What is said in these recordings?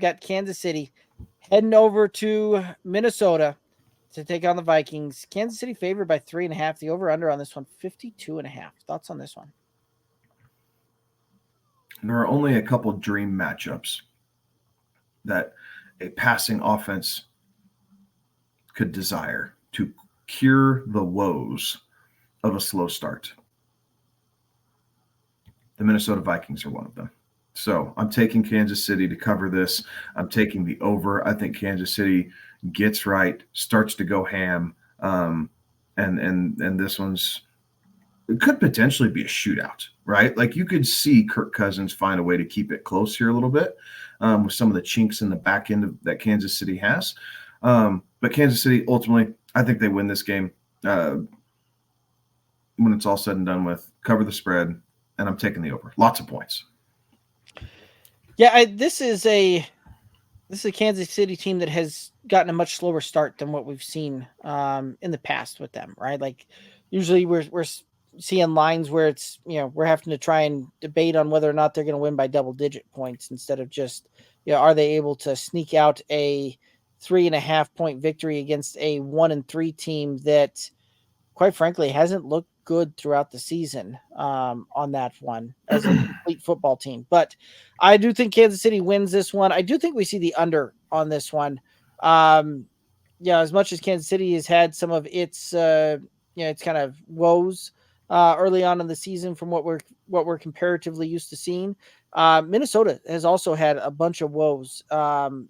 got Kansas City heading over to Minnesota to take on the Vikings. Kansas City favored by 3.5. The over-under on this one, 52.5. Thoughts on this one? There are only a couple dream matchups that a passing offense could desire to cure the woes of a slow start. The Minnesota Vikings are one of them. So I'm taking Kansas City to cover this. I'm taking the over. I think Kansas City gets right, starts to go ham, and this one's it could potentially be a shootout, right? Like you could see Kirk Cousins find a way to keep it close here a little bit with some of the chinks in the back end that Kansas City has. But Kansas City, ultimately, I think they win this game when it's all said and done with. Cover the spread, and I'm taking the over. Lots of points. Yeah, this is a Kansas City team that has gotten a much slower start than what we've seen in the past with them, right? Like usually we're seeing lines where it's, we're having to try and debate on whether or not they're going to win by double-digit points instead of just, are they able to sneak out a 3.5-point victory against a 1-3 team that, quite frankly, hasn't looked good throughout the season on that one as a complete football team. But I do think Kansas City wins this one. I do think we see the under on this one. As much as Kansas City has had some of its, its kind of woes early on in the season from what we're comparatively used to seeing, Minnesota has also had a bunch of woes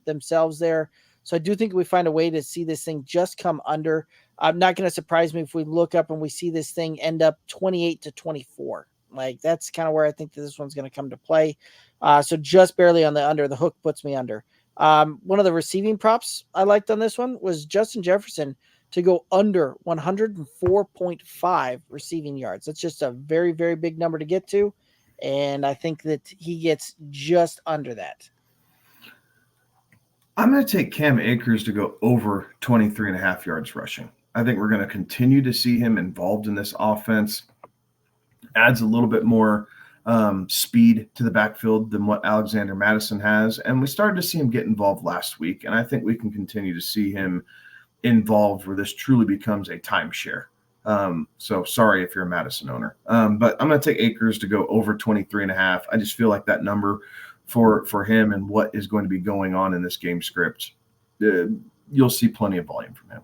themselves there. So I do think we find a way to see this thing just come under. I'm not going to surprise me if we look up and we see this thing end up 28-24. Like that's kind of where I think that this one's going to come to play. So just barely on the under. The hook puts me under. One of the receiving props I liked on this one was Justin Jefferson to go under 104.5 receiving yards. That's just a very, very big number to get to. And I think that he gets just under that. I'm going to take Cam Akers to go over 23.5 yards rushing. I think we're going to continue to see him involved in this offense. Adds a little bit more speed to the backfield than what Alexander Madison has. And we started to see him get involved last week. And I think we can continue to see him involved where this truly becomes a timeshare. So sorry if you're a Madison owner. But I'm going to take Akers to go over 23.5. I just feel like that number for him and what is going to be going on in this game script, you'll see plenty of volume from him.